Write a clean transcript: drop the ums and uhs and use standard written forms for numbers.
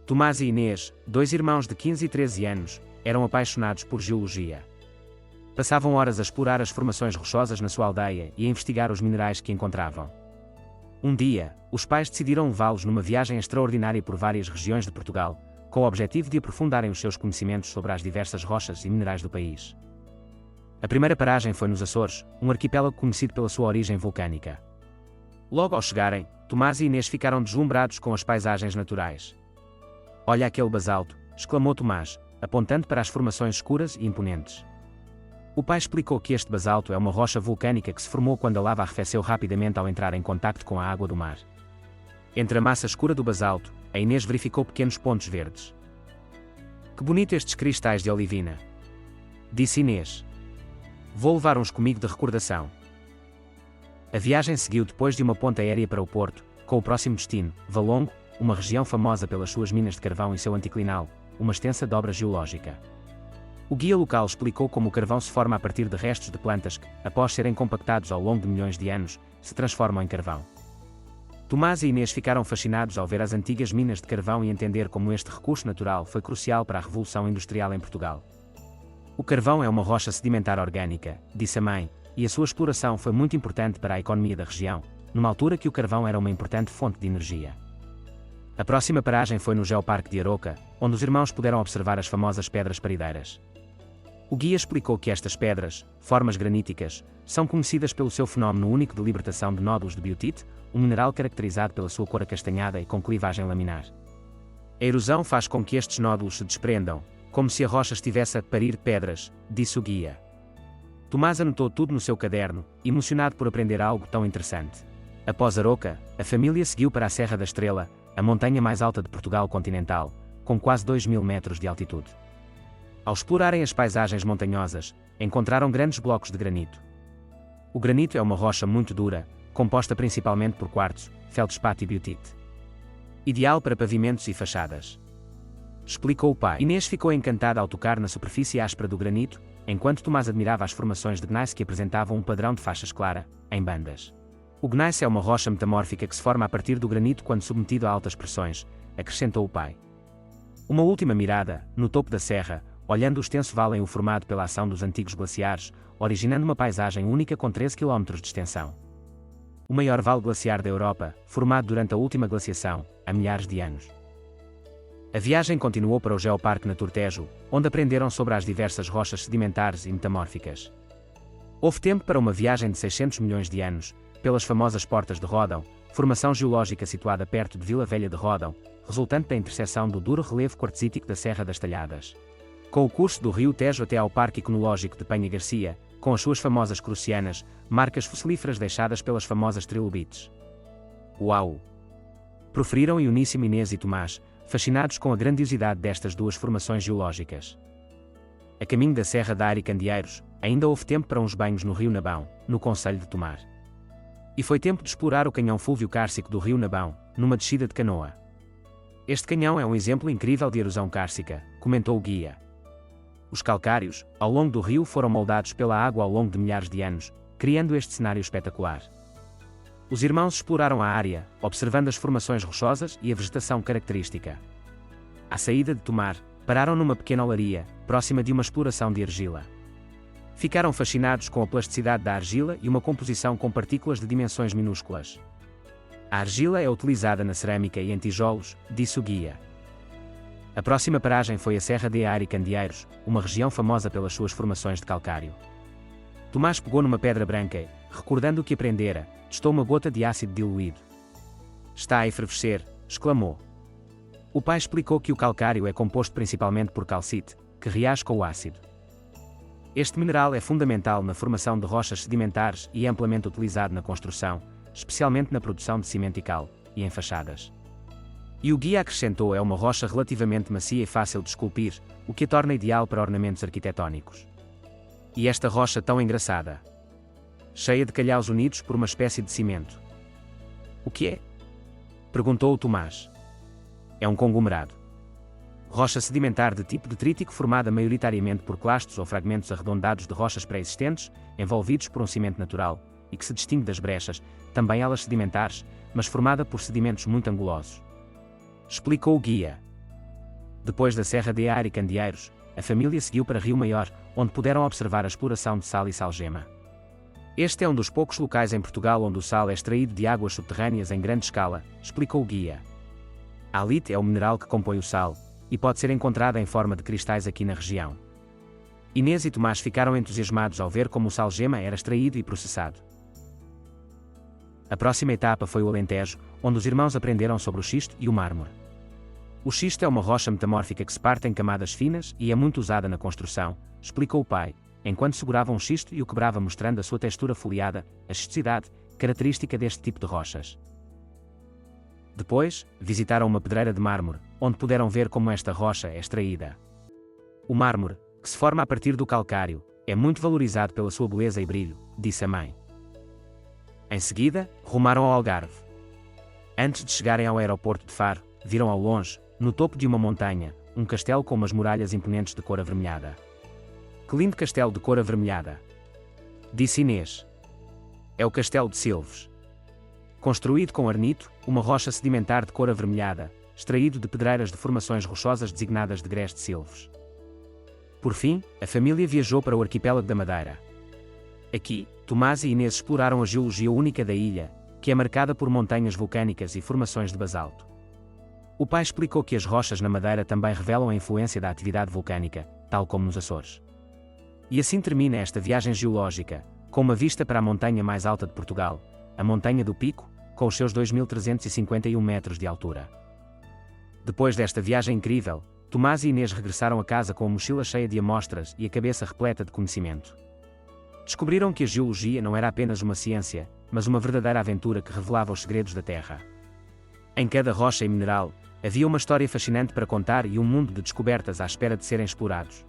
Tomás e Inês, dois irmãos de 15 e 13 anos, eram apaixonados por geologia. Passavam horas a explorar as formações rochosas na sua aldeia e a investigar os minerais que encontravam. Um dia, os pais decidiram levá-los numa viagem extraordinária por várias regiões de Portugal, com o objetivo de aprofundarem os seus conhecimentos sobre as diversas rochas e minerais do país. A primeira paragem foi nos Açores, um arquipélago conhecido pela sua origem vulcânica. Logo ao chegarem, Tomás e Inês ficaram deslumbrados com as paisagens naturais. "Olha aquele basalto", exclamou Tomás, apontando para as formações escuras e imponentes. O pai explicou que este basalto é uma rocha vulcânica que se formou quando a lava arrefeceu rapidamente ao entrar em contacto com a água do mar. Entre a massa escura do basalto, a Inês verificou pequenos pontos verdes. "Que bonito estes cristais de olivina", disse Inês. "Vou levar uns comigo de recordação." A viagem seguiu depois de uma ponte aérea para o Porto, com o próximo destino, Valongo, uma região famosa pelas suas minas de carvão e seu anticlinal, uma extensa dobra geológica. O guia local explicou como o carvão se forma a partir de restos de plantas que, após serem compactados ao longo de milhões de anos, se transformam em carvão. Tomás e Inês ficaram fascinados ao ver as antigas minas de carvão e entender como este recurso natural foi crucial para a Revolução Industrial em Portugal. "O carvão é uma rocha sedimentar orgânica", disse a mãe, e a sua exploração foi muito importante para a economia da região, numa altura que o carvão era uma importante fonte de energia. A próxima paragem foi no Geoparque de Aroca, onde os irmãos puderam observar as famosas pedras parideiras. O guia explicou que estas pedras, formas graníticas, são conhecidas pelo seu fenómeno único de libertação de nódulos de biotite, um mineral caracterizado pela sua cor acastanhada e com clivagem laminar. "A erosão faz com que estes nódulos se desprendam, como se a rocha estivesse a parir pedras", disse o guia. Tomás anotou tudo no seu caderno, emocionado por aprender algo tão interessante. Após Aroca, a família seguiu para a Serra da Estrela, a montanha mais alta de Portugal continental, com quase 2.000 metros de altitude. Ao explorarem as paisagens montanhosas, encontraram grandes blocos de granito. O granito é uma rocha muito dura, composta principalmente por quartzo, feldspato e biotite. Ideal para pavimentos e fachadas, explicou o pai. Inês ficou encantada ao tocar na superfície áspera do granito, enquanto Tomás admirava as formações de gneiss que apresentavam um padrão de faixas clara, em bandas. "O gneiss é uma rocha metamórfica que se forma a partir do granito quando submetido a altas pressões", acrescentou o pai. Uma última mirada, no topo da serra, olhando o extenso vale formado pela ação dos antigos glaciares, originando uma paisagem única com 13 km de extensão. O maior vale glaciar da Europa, formado durante a última glaciação, há milhares de anos. A viagem continuou para o Geoparque Natur Tejo, onde aprenderam sobre as diversas rochas sedimentares e metamórficas. Houve tempo para uma viagem de 600 milhões de anos, pelas famosas Portas de Ródão, formação geológica situada perto de Vila Velha de Ródão, resultante da interseção do duro relevo quartzítico da Serra das Talhadas. Com o curso do rio Tejo até ao Parque Ecológico de Penha Garcia, com as suas famosas crucianas, marcas fossilíferas deixadas pelas famosas trilobites. "Uau!" proferiram em uníssono Inês e Tomás, fascinados com a grandiosidade destas duas formações geológicas. A caminho da Serra da Ari Candeeiros, ainda houve tempo para uns banhos no rio Nabão, no concelho de Tomar. E foi tempo de explorar o canhão fúlvio-cárcico do rio Nabão, numa descida de canoa. "Este canhão é um exemplo incrível de erosão cárcica", comentou o guia. Os calcários, ao longo do rio, foram moldados pela água ao longo de milhares de anos, criando este cenário espetacular. Os irmãos exploraram a área, observando as formações rochosas e a vegetação característica. À saída de Tomar, pararam numa pequena olaria, próxima de uma exploração de argila. Ficaram fascinados com a plasticidade da argila e uma composição com partículas de dimensões minúsculas. "A argila é utilizada na cerâmica e em tijolos", disse o guia. A próxima paragem foi a Serra de Ari Candeeiros, uma região famosa pelas suas formações de calcário. Tomás pegou numa pedra branca e, recordando o que aprendera, testou uma gota de ácido diluído. "Está a efervescer", exclamou. O pai explicou que o calcário é composto principalmente por calcite, que reage com o ácido. Este mineral é fundamental na formação de rochas sedimentares e é amplamente utilizado na construção, especialmente na produção de cimento e cal, e em fachadas. E o guia acrescentou: "É uma rocha relativamente macia e fácil de esculpir, o que a torna ideal para ornamentos arquitetónicos. E esta rocha tão engraçada, cheia de calhaus unidos por uma espécie de cimento." "O que é?" perguntou o Tomás. "É um conglomerado. Rocha sedimentar de tipo detrítico formada maioritariamente por clastos ou fragmentos arredondados de rochas pré-existentes, envolvidos por um cimento natural, e que se distingue das brechas, também elas sedimentares, mas formada por sedimentos muito angulosos", explicou o guia. Depois da Serra de Ar e Candeeiros, a família seguiu para Rio Maior, onde puderam observar a exploração de sal e salgema. Este é um dos poucos locais em Portugal onde o sal é extraído de águas subterrâneas em grande escala, explicou o guia. A halite é o mineral que compõe o sal, e pode ser encontrada em forma de cristais aqui na região. Inês e Tomás ficaram entusiasmados ao ver como o salgema era extraído e processado. A próxima etapa foi o Alentejo, onde os irmãos aprenderam sobre o xisto e o mármore. O xisto é uma rocha metamórfica que se parte em camadas finas e é muito usada na construção, explicou o pai, enquanto segurava um xisto e o quebrava mostrando a sua textura foliada, a xistosidade, característica deste tipo de rochas. Depois, visitaram uma pedreira de mármore, onde puderam ver como esta rocha é extraída. O mármore, que se forma a partir do calcário, é muito valorizado pela sua beleza e brilho, disse a mãe. Em seguida, rumaram ao Algarve. Antes de chegarem ao aeroporto de Faro, viram ao longe, no topo de uma montanha, um castelo com umas muralhas imponentes de cor avermelhada. Que lindo castelo de cor avermelhada! Disse Inês. É o castelo de Silves. Construído com arnito, uma rocha sedimentar de cor avermelhada, extraído de pedreiras de formações rochosas designadas de Grés de Silves. Por fim, a família viajou para o arquipélago da Madeira. Aqui, Tomás e Inês exploraram a geologia única da ilha, que é marcada por montanhas vulcânicas e formações de basalto. O pai explicou que as rochas na Madeira também revelam a influência da atividade vulcânica, tal como nos Açores. E assim termina esta viagem geológica, com uma vista para a montanha mais alta de Portugal, a Montanha do Pico, com os seus 2.351 metros de altura. Depois desta viagem incrível, Tomás e Inês regressaram a casa com a mochila cheia de amostras e a cabeça repleta de conhecimento. Descobriram que a geologia não era apenas uma ciência, mas uma verdadeira aventura que revelava os segredos da Terra. Em cada rocha e mineral, havia uma história fascinante para contar e um mundo de descobertas à espera de serem explorados.